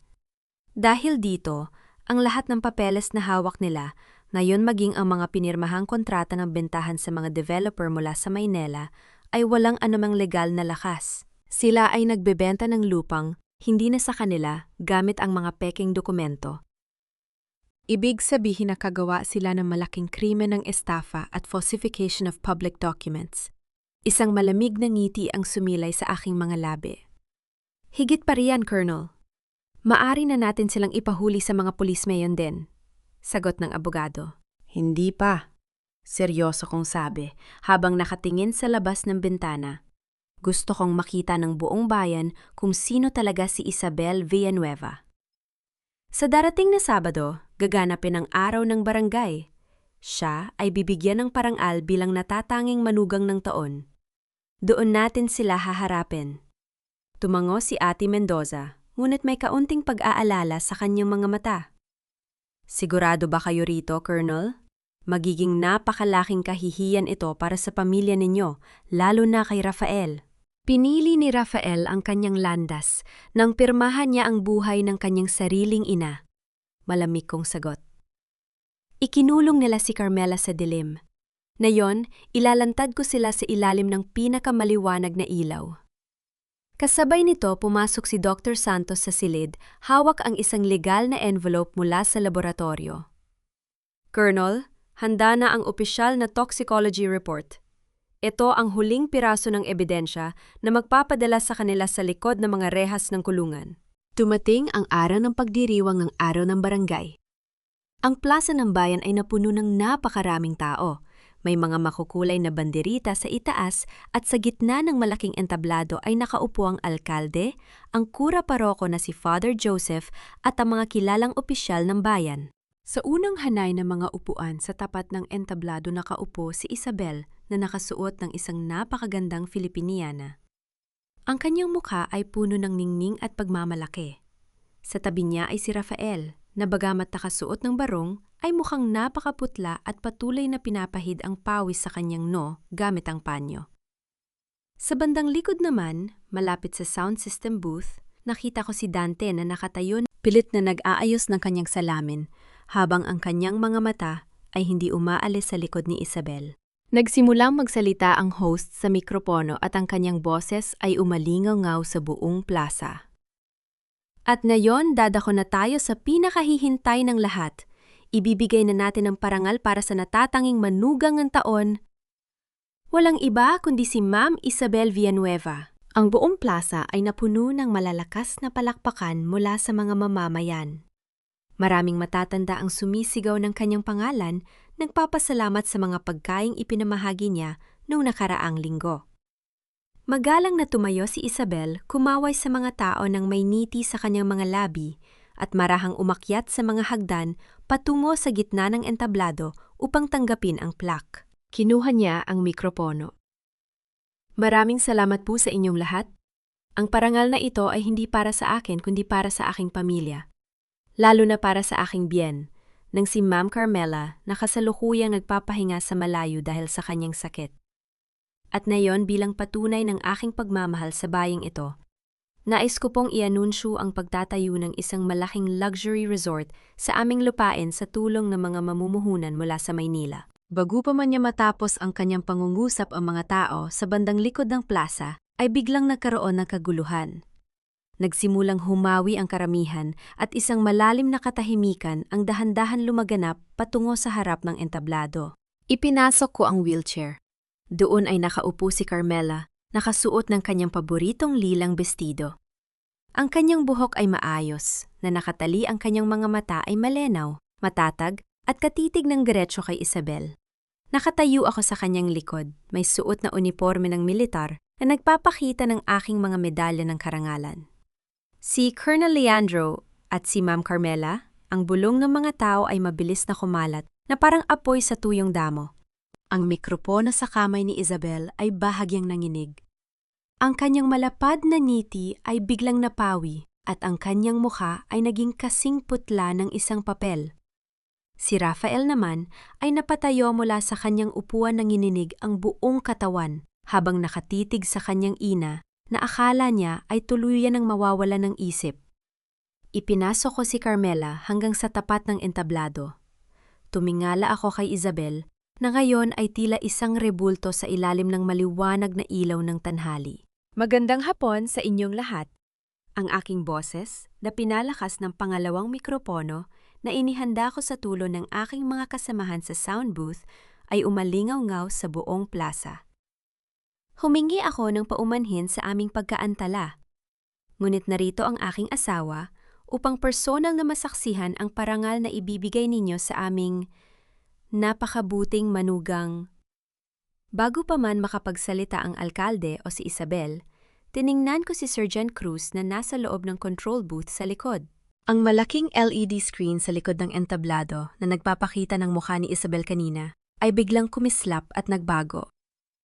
Dahil dito, ang lahat ng papeles na hawak nila, ngayon maging ang mga pinirmahang kontrata ng bentahan sa mga developer mula sa Maynila, ay walang anumang legal na lakas. Sila ay nagbebenta ng lupang, hindi na sa kanila, gamit ang mga peking dokumento. Ibig sabihin na kagawa sila ng malaking krimen ng estafa at falsification of public documents. Isang malamig na ngiti ang sumilay sa aking mga labi. Higit pa riyan, Colonel. Maari na natin silang ipahuli sa mga pulis ngayon din, sagot ng abogado. Hindi pa. Seryoso kong sabi habang nakatingin sa labas ng bintana. Gusto kong makita ng buong bayan kung sino talaga si Isabel Villanueva. Sa darating na Sabado, gaganapin ang araw ng barangay. Siya ay bibigyan ng parangal bilang natatanging manugang ng taon. Doon natin sila haharapin. Tumango si Ate Mendoza, ngunit may kaunting pag-aalala sa kanyang mga mata. Sigurado ba kayo rito, Colonel? Magiging napakalaking kahihiyan ito para sa pamilya ninyo, lalo na kay Rafael. Pinili ni Rafael ang kanyang landas nang pirmahan niya ang buhay ng kanyang sariling ina. Malamig kong sagot. Ikinulong nila si Carmela sa dilim. Ngayon, ilalantad ko sila sa ilalim ng pinakamaliwanag na ilaw. Kasabay nito, pumasok si Dr. Santos sa silid, hawak ang isang legal na envelope mula sa laboratorio. Colonel, handa na ang opisyal na toxicology report. Ito ang huling piraso ng ebidensya na magpapadala sa kanila sa likod ng mga rehas ng kulungan. Tumating ang araw ng pagdiriwang ng araw ng barangay. Ang plaza ng bayan ay napuno ng napakaraming tao. May mga makukulay na banderita sa itaas at sa gitna ng malaking entablado ay nakaupo ang alkalde, ang kura paroko na si Father Joseph at ang mga kilalang opisyal ng bayan. Sa unang hanay ng mga upuan sa tapat ng entablado nakaupo si Isabel na nakasuot ng isang napakagandang Filipiniana. Ang kanyang mukha ay puno ng ningning at pagmamalaki. Sa tabi niya ay si Rafael, na bagamat nakasuot ng barong, ay mukhang napakaputla at patuloy na pinapahid ang pawis sa kanyang gamit ang panyo. Sa bandang likod naman, malapit sa sound system booth, nakita ko si Dante na nakatayo pilit na nag-aayos ng kanyang salamin, habang ang kanyang mga mata ay hindi umaalis sa likod ni Isabel. Nagsimulang magsalita ang host sa mikropono at ang kanyang boses ay umalingaw-ngaw sa buong plaza. At ngayon, dadako na tayo sa pinakahihintay ng lahat. Ibibigay na natin ang parangal para sa natatanging manugang ng taon. Walang iba kundi si Ma'am Isabel Villanueva. Ang buong plaza ay napuno ng malalakas na palakpakan mula sa mga mamamayan. Maraming matatanda ang sumisigaw ng kanyang pangalan, nagpapasalamat sa mga pagkaing ipinamahagi niya noong nakaraang linggo. Magalang na tumayo si Isabel, kumaway sa mga tao ng may ngiti sa kanyang mga labi at marahang umakyat sa mga hagdan patungo sa gitna ng entablado upang tanggapin ang plaque. Kinuha niya ang mikropono. Maraming salamat po sa inyong lahat. Ang parangal na ito ay hindi para sa akin kundi para sa aking pamilya. Lalo na para sa aking biyen, nang si Ma'am Carmela na kasalukuyang nagpapahinga sa malayo dahil sa kanyang sakit. At ngayon bilang patunay ng aking pagmamahal sa bayang ito, nais ko pong ianunsyo ang pagtatayo ng isang malaking luxury resort sa aming lupain sa tulong ng mga mamumuhunan mula sa Maynila. Bago pa man niya matapos ang kanyang pangungusap ang mga tao sa bandang likod ng plaza, ay biglang nagkaroon ng kaguluhan. Nagsimulang humawi ang karamihan at isang malalim na katahimikan ang dahan-dahan lumaganap patungo sa harap ng entablado. Ipinasok ko ang wheelchair. Doon ay nakaupo si Carmela, nakasuot ng kanyang paboritong lilang bestido. Ang kanyang buhok ay maayos, na nakatali ang kanyang mga mata ay malenaw, matatag, at katitig ng diretso kay Isabel. Nakatayo ako sa kanyang likod, may suot na uniforme ng militar na nagpapakita ng aking mga medalya ng karangalan. Si Colonel Leandro at si Ma'am Carmela, ang bulong ng mga tao ay mabilis na kumalat na parang apoy sa tuyong damo. Ang mikropono sa kamay ni Isabel ay bahagyang nanginig. Ang kanyang malapad na ngiti ay biglang napawi at ang kanyang mukha ay naging kasing putla ng isang papel. Si Rafael naman ay napatayo mula sa kanyang upuan na ngininig ang buong katawan habang nakatitig sa kanyang ina na akala niya ay tuluyan ng mawawala ng isip. Ipinasok ko si Carmela hanggang sa tapat ng entablado. Tumingala ako kay Isabel na ngayon ay tila isang rebulto sa ilalim ng maliwanag na ilaw ng tanghali. Magandang hapon sa inyong lahat. Ang aking boses na pinalakas ng pangalawang mikropono na inihanda ko sa tulong ng aking mga kasamahan sa sound booth ay umalingaw-ngaw sa buong plaza. Humingi ako ng paumanhin sa aming pagkaantala. Ngunit narito ang aking asawa upang personal na masaksihan ang parangal na ibibigay ninyo sa aming napakabuting manugang. Bago pa man makapagsalita ang alkalde o si Isabel, tiningnan ko si Sergeant Cruz na nasa loob ng control booth sa likod. Ang malaking LED screen sa likod ng entablado na nagpapakita ng mukha ni Isabel kanina ay biglang kumislap at nagbago.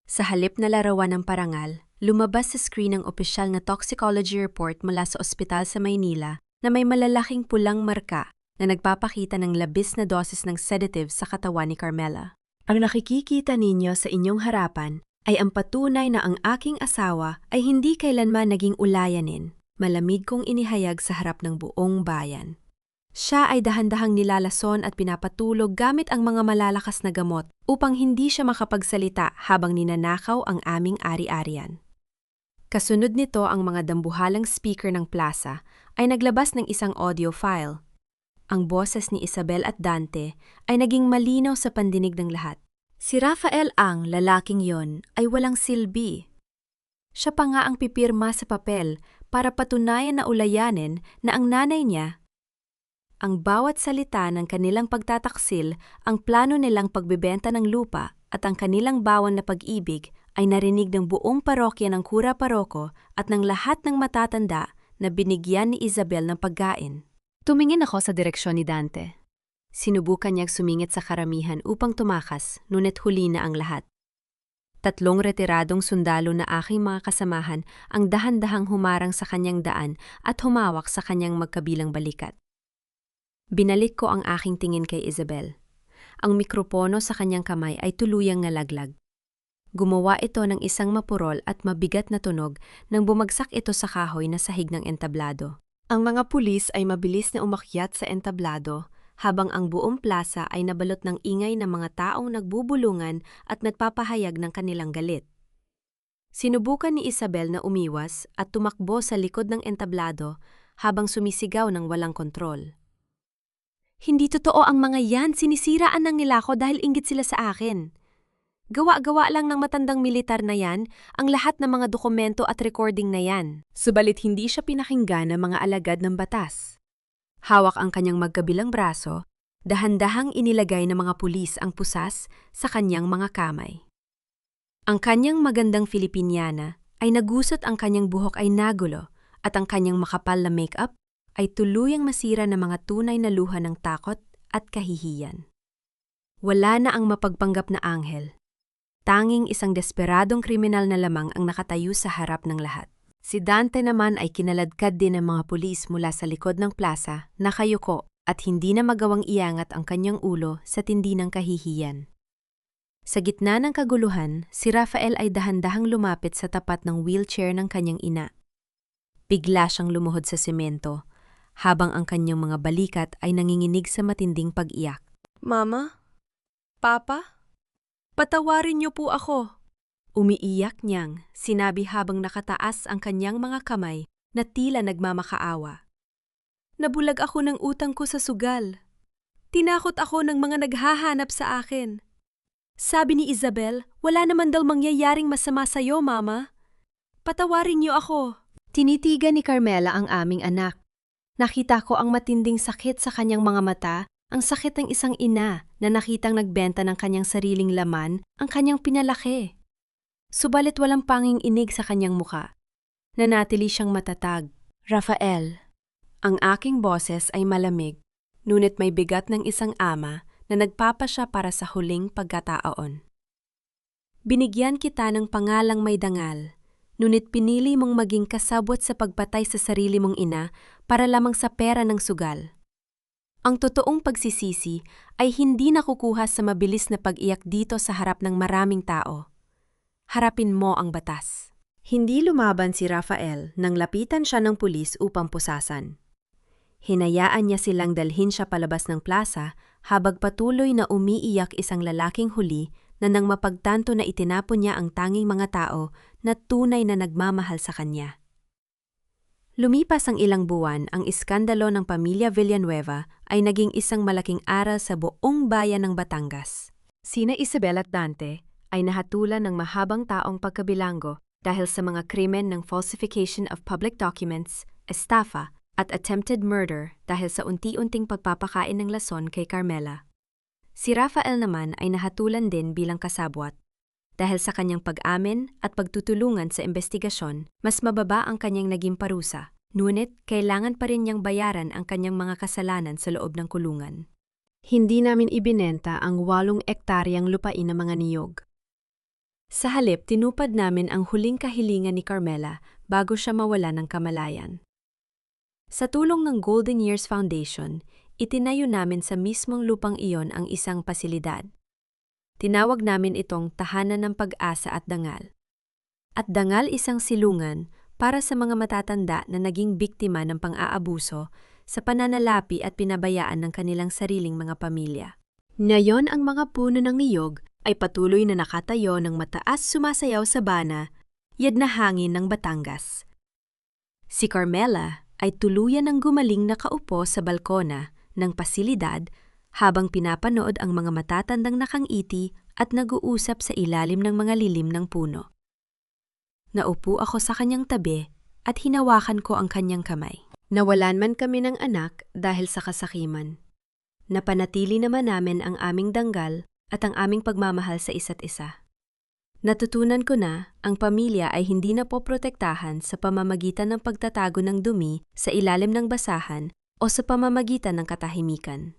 Sa halip na larawan ng parangal, lumabas sa screen ang opisyal na toxicology report mula sa ospital sa Maynila na may malalaking pulang marka na nagpapakita ng labis na dosis ng sedative sa katawan ni Carmela. Ang nakikikita ninyo sa inyong harapan ay ang patunay na ang aking asawa ay hindi kailanman naging ulayanin. Malamig kong inihayag sa harap ng buong bayan. Siya ay dahan-dahang nilalason at pinapatulog gamit ang mga malalakas na gamot upang hindi siya makapagsalita habang ninanakaw ang aming ari-arian. Kasunod nito ang mga dambuhalang speaker ng plaza ay naglabas ng isang audio file. Ang boses ni Isabel at Dante ay naging malinaw sa pandinig ng lahat. Si Rafael ang lalaking yon ay walang silbi. Siya pa nga ang pipirma sa papel para patunayan na ulayanin na ang nanay niya. Ang bawat salita ng kanilang pagtataksil, ang plano nilang pagbebenta ng lupa at ang kanilang bawan na pag-ibig ay narinig ng buong parokya ng Kura Paroko at ng lahat ng matatanda na binigyan ni Isabel ng pagkain. Tumingin ako sa direksyon ni Dante. Sinubukan niyang sumingit sa karamihan upang tumakas, ngunit huli na ang lahat. 3 retiradong sundalo na aking mga kasamahan ang dahan-dahang humarang sa kanyang daan at humawak sa kanyang magkabilang balikat. Binalik ko ang aking tingin kay Isabel. Ang mikropono sa kanyang kamay ay tuluyang nalaglag. Gumawa ito ng isang mapurol at mabigat na tunog nang bumagsak ito sa kahoy na sahig ng entablado. Ang mga pulis ay mabilis na umakyat sa entablado, habang ang buong plaza ay nabalot ng ingay ng mga taong nagbubulungan at nagpapahayag ng kanilang galit. Sinubukan ni Isabel na umiwas at tumakbo sa likod ng entablado habang sumisigaw ng walang kontrol. Hindi totoo ang mga yan, sinisiraan ng nila ako dahil inggit sila sa akin. Gawa-gawa lang ng matandang militar na yan ang lahat ng mga dokumento at recording na yan. Subalit hindi siya pinakinggan ng mga alagad ng batas. Hawak ang kanyang magkabilang braso, dahan-dahang inilagay ng mga pulis ang pusas sa kanyang mga kamay. Ang kanyang magandang Filipiniana ay nagusot, ang kanyang buhok ay nagulo at ang kanyang makapal na make-up ay tuluyang masira ng mga tunay na luha ng takot at kahihiyan. Wala na ang mapagpanggap na anghel. Tanging isang desperadong kriminal na lamang ang nakatayo sa harap ng lahat. Si Dante naman ay kinaladkad din ng mga pulis mula sa likod ng plaza, nakayuko at hindi na magawang iangat ang kanyang ulo sa tindi ng kahihiyan. Sa gitna ng kaguluhan, si Rafael ay dahan-dahang lumapit sa tapat ng wheelchair ng kanyang ina. Bigla siyang lumuhod sa semento, habang ang kanyang mga balikat ay nanginginig sa matinding pag-iyak. "Mama? Papa? Patawarin niyo po ako." Umiiyak niyang sinabi habang nakataas ang kanyang mga kamay na tila nagmamakaawa. "Nabulag ako ng utang ko sa sugal. Tinakot ako ng mga naghahanap sa akin. Sabi ni Isabel, wala naman daw mangyayaring masama sa'yo, Mama. Patawarin niyo ako." Tinitigan ni Carmela ang aming anak. Nakita ko ang matinding sakit sa kanyang mga mata, ang sakit ng isang ina na nakitang nagbenta ng kanyang sariling laman, ang kanyang pinalaki. Subalit walang panging inig sa kanyang muka. Nanatili siyang matatag. "Rafael." Ang aking boses ay malamig, ngunit may bigat ng isang ama na nagpapasya para sa huling pagkataon. "Binigyan kita ng pangalang may dangal, ngunit pinili mong maging kasabwat sa pagpatay sa sarili mong ina para lamang sa pera ng sugal. Ang totoong pagsisisi ay hindi nakukuha sa mabilis na pag-iyak dito sa harap ng maraming tao. Harapin mo ang batas." Hindi lumaban si Rafael nang lapitan siya ng pulis upang pusasan. Hinayaan niya silang dalhin siya palabas ng plaza habang patuloy na umiiyak isang lalaking huli na nang mapagtanto na itinapon niya ang tanging mga tao na tunay na nagmamahal sa kanya. Lumipas ang ilang buwan, ang iskandalo ng pamilya Villanueva ay naging isang malaking aral sa buong bayan ng Batangas. Sina Isabel at Dante ay nahatulan ng mahabang taong pagkabilanggo dahil sa mga krimen ng falsification of public documents, estafa, at attempted murder dahil sa unti-unting pagpapakain ng lason kay Carmela. Si Rafael naman ay nahatulan din bilang kasabwat. Dahil sa kanyang pag-amin at pagtutulungan sa investigasyon, mas mababa ang kanyang naging parusa, Ngunit kailangan pa rin niyang bayaran ang kanyang mga kasalanan sa loob ng kulungan. Hindi namin ibinenta ang 8 ektaryang lupain ng mga niyog. Sa halip, tinupad namin ang huling kahilingan ni Carmela bago siya mawala ng kamalayan. Sa tulong ng Golden Years Foundation, itinayo namin sa mismong lupang iyon ang isang pasilidad. Tinawag namin itong Tahanan ng Pag-asa at Dangal. At dangal isang silungan para sa mga matatanda na naging biktima ng pang-aabuso sa pananalapi at pinabayaan ng kanilang sariling mga pamilya. Ngayon ang mga puno ng niyog ay patuloy na nakatayo ng mataas sumasayaw sa bana, yad na hangin ng Batangas. Si Carmela ay tuluyan ng gumaling nakaupo sa balkona ng pasilidad habang pinapanood ang mga matatandang nakangiti at nag-uusap sa ilalim ng mga lilim ng puno. Naupo ako sa kanyang tabi at hinawakan ko ang kanyang kamay. Nawalan man kami ng anak dahil sa kasakiman. Napanatili naman namin ang aming danggal at ang aming pagmamahal sa isa't isa. Natutunan ko na ang pamilya ay hindi na poprotektahan sa pamamagitan ng pagtatago ng dumi sa ilalim ng basahan o sa pamamagitan ng katahimikan.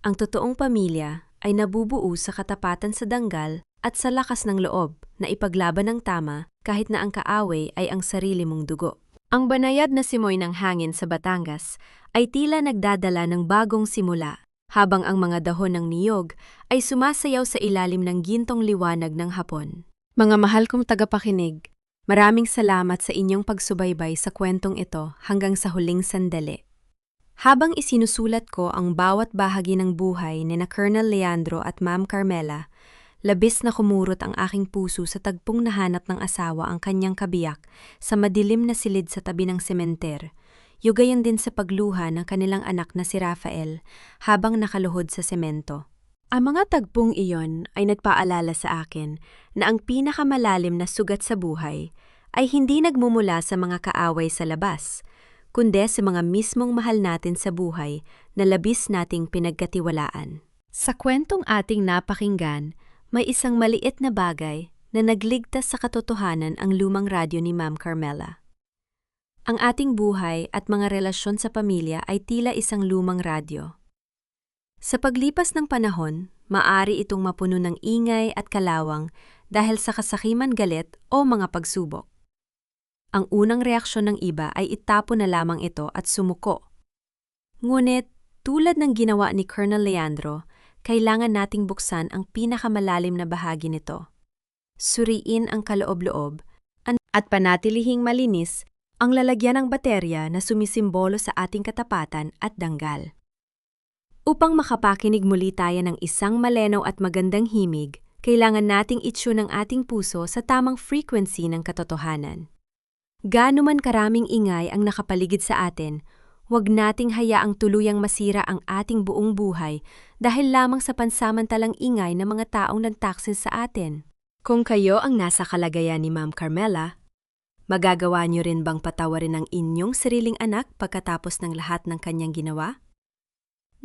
Ang totoong pamilya ay nabubuo sa katapatan sa danggal at sa lakas ng loob na ipaglaban ng tama kahit na ang kaaway ay ang sarili mong dugo. Ang banayad na simoy ng hangin sa Batangas ay tila nagdadala ng bagong simula, habang ang mga dahon ng niyog ay sumasayaw sa ilalim ng gintong liwanag ng hapon. Mga mahal kong tagapakinig, maraming salamat sa inyong pagsubaybay sa kwentong ito hanggang sa huling sandali. Habang isinusulat ko ang bawat bahagi ng buhay ni na Colonel Leandro at Ma'am Carmela, labis na kumurot ang aking puso sa tagpong nahanap ng asawa ang kanyang kabiyak sa madilim na silid sa tabi ng sementer. Yugayon din sa pagluha ng kanilang anak na si Rafael habang nakaluhod sa semento. Ang mga tagpong iyon ay nagpaalala sa akin na ang pinakamalalim na sugat sa buhay ay hindi nagmumula sa mga kaaway sa labas, kundi sa mga mismong mahal natin sa buhay na labis nating pinagkatiwalaan. Sa kwentong ating napakinggan, may isang maliit na bagay na nagligtas sa katotohanan ang lumang radyo ni Ma'am Carmela. Ang ating buhay at mga relasyon sa pamilya ay tila isang lumang radyo. Sa paglipas ng panahon, maaari itong mapuno ng ingay at kalawang dahil sa kasakiman galit o mga pagsubok. Ang unang reaksyon ng iba ay itapon na lamang ito at sumuko. Ngunit, tulad ng ginawa ni Colonel Leandro, kailangan nating buksan ang pinakamalalim na bahagi nito. Suriin ang kaloob-loob at panatilihing malinis ang lalagyan ng baterya na sumisimbolo sa ating katapatan at danggal. Upang makapakinig muli tayo ng isang malinaw at magandang himig, kailangan nating i-tune ang ating puso sa tamang frequency ng katotohanan. Gaano man karaming ingay ang nakapaligid sa atin, huwag nating hayaang tuluyang masira ang ating buong buhay dahil lamang sa pansamantalang ingay ng mga taong nagtaksil sa atin. Kung kayo ang nasa kalagayan ni Ma'am Carmela, magagawa niyo rin bang patawarin ang inyong sariling anak pagkatapos ng lahat ng kanyang ginawa?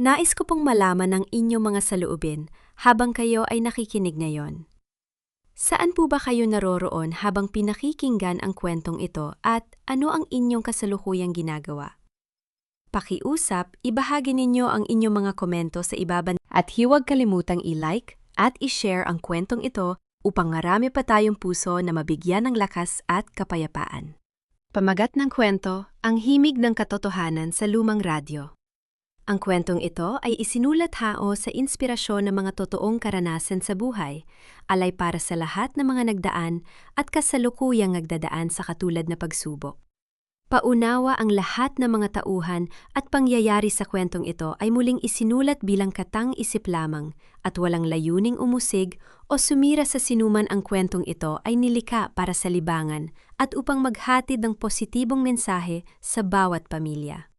Nais ko pong malaman ang inyong mga saloobin habang kayo ay nakikinig ngayon. Saan po ba kayo naroroon habang pinakikinggan ang kwentong ito at ano ang inyong kasalukuyang ginagawa? Pakiusap, ibahagi ninyo ang inyong mga komento sa ibaba at huwag kalimutang i-like at i-share ang kwentong ito upang marami pa tayong puso na mabigyan ng lakas at kapayapaan. Pamagat ng kwento, ang himig ng katotohanan sa lumang radyo. Ang kwentong ito ay isinulat hao sa inspirasyon ng mga totoong karanasan sa buhay, alay para sa lahat ng mga nagdaan at kasalukuyang nagdadaan sa katulad na pagsubok. Paunawa ang lahat ng mga tauhan at pangyayari sa kwentong ito ay muling isinulat bilang katang-isip lamang at walang layuning umusig o sumira sa sinuman. Ang kwentong ito ay nilikha para sa libangan at upang maghatid ng positibong mensahe sa bawat pamilya.